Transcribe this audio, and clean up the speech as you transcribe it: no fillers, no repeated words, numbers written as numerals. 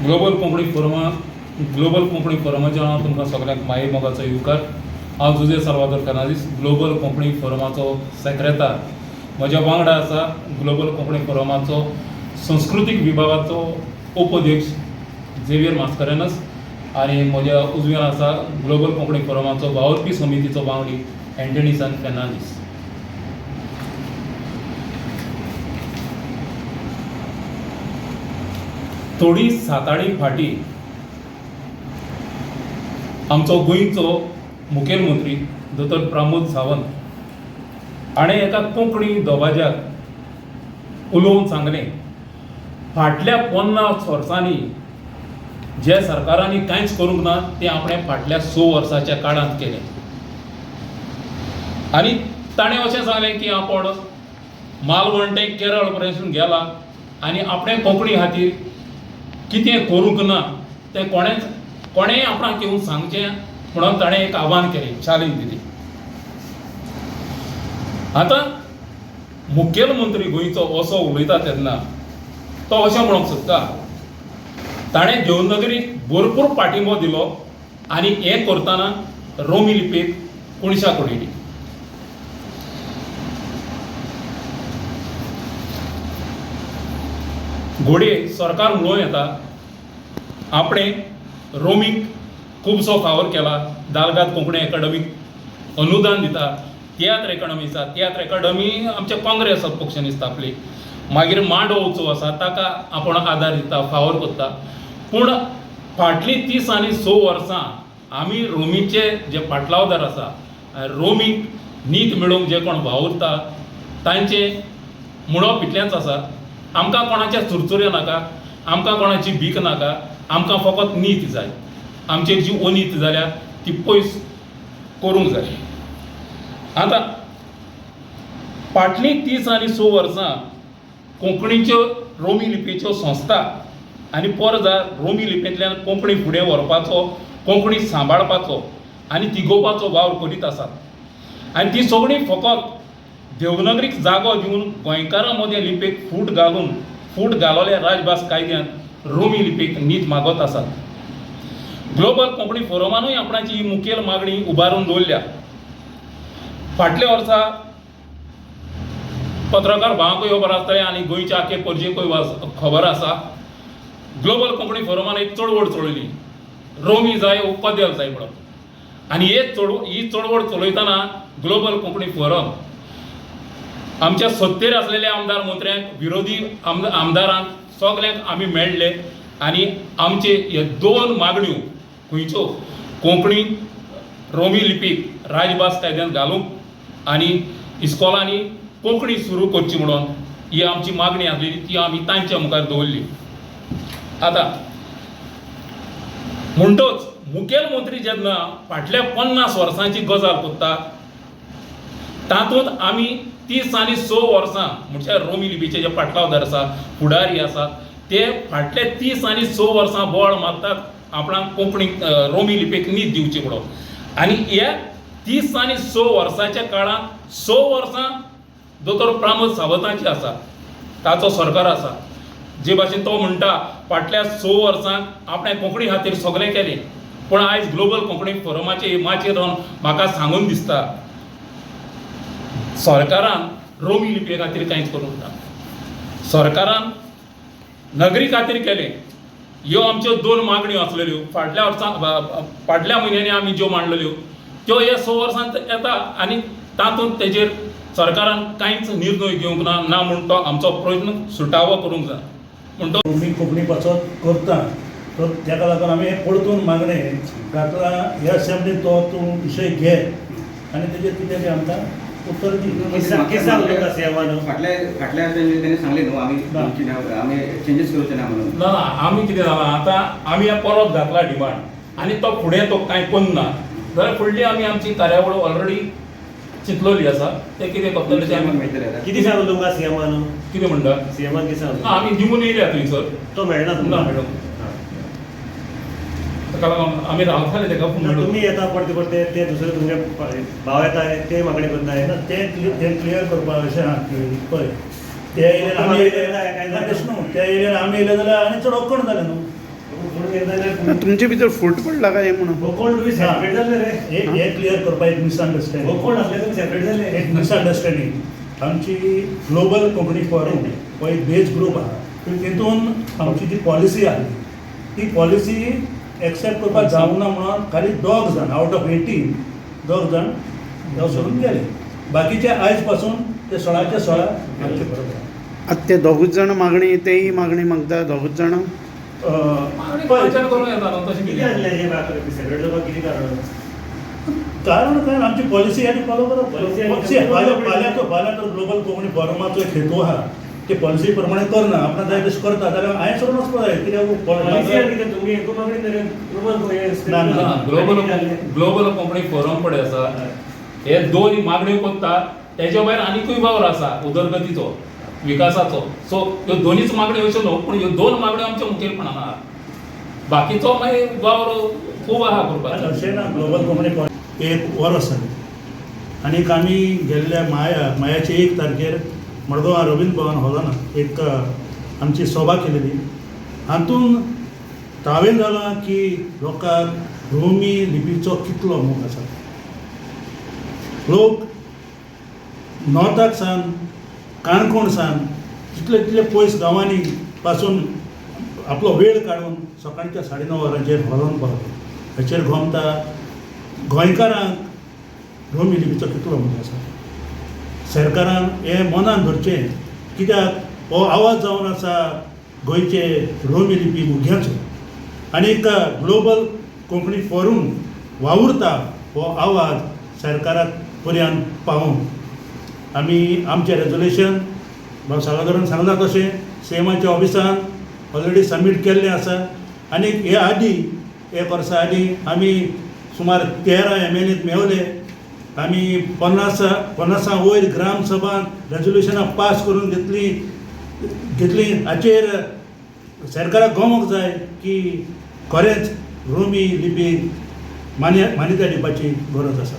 Global Konkani फोरमाच्या हांव तुमकां सगळ्यांक माये मोगाचो येवकार। हांव जुजे साल्वादोर फेर्नांदीस, ग्लोबल कोंकणी फोरमाचो सेक्रेटार। म्हज्या वांगडा आसा ग्लोबल कोंकणी फोरमाचो संस्कृतीक विभागाचो उपाध्यक्ष झेवियर मास्करेनस, आनी म्हज्या उजव्यान आसा ग्लोबल कोंकणी फोरमाचो वावुरपी समितीचो वांगडी एंटनी सान फेर्नांदीस। थोडी 7 आडी फाटीं आमचो गोंयचो मुखेलमंत्री दोतोर प्रमोद सावंत हाणें एका कोंकणी दबाज्याक उलोवन सांगलें, फाटल्या 50 वर्सांनी जे सरकारांनी कांयच करूंक ना तें आपणें फाटल्या 6 वर्साच्या काळांत केलें। आनी ताणें अशें सांगलें की आपण मालवण ते केरळ पर्यंत गेला आनी आपणें कोंकणी खातीर कितें करूंक ना तें कोणेंय आपणाक येवन सांगचें म्हणून ताणें एक आव्हान केलें, चॅलेंज दिली। आतां मुखेलमंत्री गोंयचो असो उलयता तेन्ना तो अशें म्हणूंक सोदता, ताणें देवनागरीक भरपूर पाठिंबो दिलो आनी हें करतना रोमी लिपीक कुणशाक उडयली। घोडये सरकार म्हणून येता आपणें रोमीक खुबसो फावर केला, दालगाद कोंकणी एकाडमीक अनुदान दिता, तियात्र एकाडमी आसा, तियात्र एकाडमी आमच्या काँग्रेस पक्षांनी स्थापली, मागीर मांडो उत्सव आसा ताका आपण आदार दिता, फावर करता। पूण फाटलीं 30 आनी 6 वर्सां आमी रोमीचे जे पाटलावदार आसा, रोमीक नीत मेळोवंक जे कोण वावुरता तांचे म्हणप इतलेंच आसा, आमकां कोणाचे चुरचुरे नाका, आमकां कोणाची भीक नाका, आमकां फकत नीत जाय। आमचेर जी अनीत जाल्या ती पयस करूंक जाय। आतां फाटलीं 30 आनी 6 वर्सां कोंकणीच्यो रोमी लिपीच्यो संस्था आनी परजार रोमी लिपींतल्यान कोंकणी फुडें व्हरपाचो, कोंकणी सांबाळपाचो आनी तिगोवपाचो वावर करीत आसात। आनी ती सगळीं फकत देवनागरीक जागो दिवन गोंयकारां मदें लिपीक फूट घालोल्या राजभास कायद्यांत रोमी लिपीक नीत मागत आसात। ग्लोबल कोंकणी फोरमानूय आपणाची ही मुखेल मागणी उबारून दवरल्या। फाटल्या वर्सा पत्रकार भावांकूय खबर आसतलें आनी गोंयच्या आख्खे पर्जेकूय खबर आसा, ग्लोबल कोंकणी फोरमान एक चळवळ चलयली, रोमी जाय पद्दल जाय म्हणून। आनी ही चळवळ चलयतना ग्लोबल कोंकणी फोरम आमच्या सत्तेर आसलेल्या आमदार मंत्र्यांक, विरोधी आमदारांक सगल्यांक आमी मेळ्ळे आनी आमचे हे 2 मागण्यो खंयच्यो, कोंकणी रोमी लिपीक राजभास कायद्यांत घालूंक आनी इस्कॉलांनी कोंकणी सुरू करची म्हणून ही आमची मागणी आसलेली, ती आमी तांच्या मुखार दवरली। आतां म्हणटच मुखेलमंत्री जेन्ना फाटल्या 50 वर्सांची गजाल करता तातूंत आमी 30 आनी 6 वर्सां म्हणजे रोमी लिपीचे जे पाटलावदार आसा, फुडारी आसात, ते फाटले 30 आनी 6 वर्सां बोवाळ मारतात आपणाक कोंकणी रोमी लिपीक नीत दिवची म्हणून। आनी ह्या 30 आनी 6 वर्साच्या काळांत 6 वर्सां दोतोर प्रमोद सावंताची आसा, ताचो सरकार आसा, जे भाशेन तो म्हणटा फाटल्या 6 वर्सांक आपणें कोंकणी खातीर सगळें केलें। पूण आयज ग्लोबल कोंकणी फोरमाचे माचयेर रावन म्हाका सांगून दिसता सरकारान रोमी लिपये खातीर कांयच करूंक ना। सरकारान नगरी खातीर केलें। ह्यो आमच्यो 2 मागण्यो आसलेल्यो फाटल्या म्हयन्यांनी आमी ज्यो मांडलेल्यो त्यो हे 6 वर्सांत येता आनी तातूंत तेजेर सरकारान कांयच निर्णय घेवंक ना म्हूण तो आमचो प्रयत्न सुटावो करूंक जाय म्हणटो मी कोंकणी पासत करता, तर ताका लागून आमी परतून मागणे घातला ह्या असेंब्लीत तो तूं विशय घे आनी तेजेर कितें तें आमकां उत्तर दी। फाटल्या त्यांनी सांगले न्हू आमी चेंजीस करचे ना म्हणून। ना आमी कितें जालां आतां आमी परत घातला डिमांड आनी तो फुडें तो कांय करना जाल्यार फुडली आमी आमची कार्यावळ ऑलरेडी चिंतलेली आसा, ते कितें करतले ते आमी मेळटले। किती सांगलो तुमकां सीएमान? कितें म्हणटा सीएमान कितें सांगलो? आमी दिवून येयल्या थंयसर, तो मेळना ना तुमकां? मॅडम, ताका लागून आमी रावताले तेका पूण तुमी येता परते ते दुसरे तुमचे भाव येताय ते मागणी करताय ना, ते क्लियर करपाक अशें आहा पळय, ते येयले आमी येयले काय न्हू, ते येयले आमी येयले जाल्यार आनी चड अडचण जालें न्हू। म्हणून एकदा ना तुमचे भितर फूट पडला काय म्हणून गोकोण तुम्ही सेपरेट जाले रे हे क्लियर करपा एक मिसअंडरस्टँडिंग गोकोण असले तुम्ही सेपरेट जाले एक मिसअंडरस्टँडिंग आमची ग्लोबल कोंकणी फॉरम हो एक बेज ग्रुप आहा तितून आमची जी पॉलिसी आहा ती पॉलिसी एक्सेप्ट करपाक जावना म्हणून खाली 2 जाण आउट ऑफ 18 2 जाण ह्यो सोडून गेले बाकीचे आयज पासून ते 16चे 16 आमचे बरोबर आता ते दोगूच जाण मागणी तेही मागणी मागता दोगूच जाण विचार करूं येता न्हू तशें किती कितें आणले हे बाकी सेपरेट जावपाक किती कारण कारण काय आमची पॉलिसी आणि फॉलो Policy आणि करप follow फाल्यां तो ग्लोबल कोंकणी फॉरमाचो एक हेतू आहा ते पॉलिसी प्रमाणे करना आपण जाय तशें करता जाल्यार हांवें सोडून वचपा जाय पॉलिसी कित्याक आणि कितें तुम्ही एकूण मागणी तरी ना, ना, ग्लोबल कोंकणी फोरम पळय आसा हे 2 मागण्यो करता तेच्या भायर आनीकूय वावर आसा उदरगतीचो विकासाचो सो ह्यो दोनीच मागण्यो अश्यो न्हू पूण ह्यो 2 मागण्यो आमच्या मुखेलपणान आहा बाकीचो मागीर वावर खूब आहा करपाचो अशें ना ग्लोबल कोंकणी फॉरम एक वर्स जालें आनीक आमी गेल्ल्या मायाचे 1 तारखेर मडगांव रवींद्र भवन हॉलान एक आमची सभा केलेली हातून हांवें जालां की लोकांक रोमी लिपीचो कितलो मोग आसा लोक नॉर्थाक सान काणकोण सान तितले पयस गांवांनी पासून आपलो वेळ काडून सकाळच्या 9:30 वरांचेर हॉलान पावता हाचेर घोमता गोंयकारांक रोमी लिपीचो कितलो मोग आसा सरकारान हे मनान धरचें कित्याक हो आवाज जावन आसा गोंयचे रोमी लिपी भुरग्यांचो आनीक ग्लोबल कोंकणी फॉरम वावुरता हो आवाज सरकाराक पर्यंत पावोवन आमी आमचें रेजोल्युशन सादारण सांगलां तशें सीएमाच्या ऑफिसान ऑलरेडी सबमीट केल्लें आसा आनीक हे आदी 1 वर्सा आदी आमी सुमार 13 MLA मेवले आमी 50 वयर ग्राम सभान रेजोल्युशनां पास करून घेतली हाचेर सरकाराक गमोंक जाय की खरेंच रोमी लिपीक मान्यताय दिवपाची गरज आसा